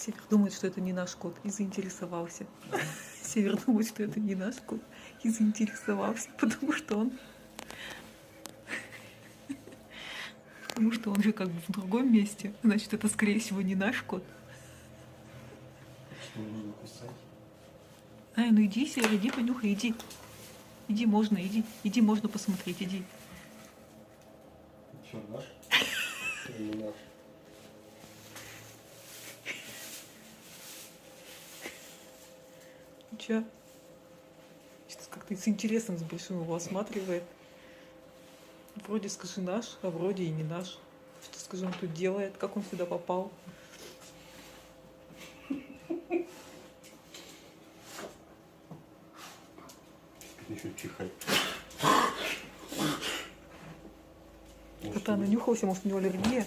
Север думает, что это не наш кот, и заинтересовался. Север думает, что это не наш кот, и заинтересовался, потому что он же как бы в другом месте. Значит, это, скорее всего, не наш кот. Что нужно писать? Ай, ну иди, Север, иди, понюхай, иди. Иди, можно, иди. Иди, можно посмотреть, иди. Что, наш? Или не наш? Че? Что-то как-то с интересом, с большим его осматривает. Вроде скажи наш, а вроде и не наш. Что, скажи, он тут делает, как он сюда попал. Еще чихать. Кота нанюхался, может, у него аллергия.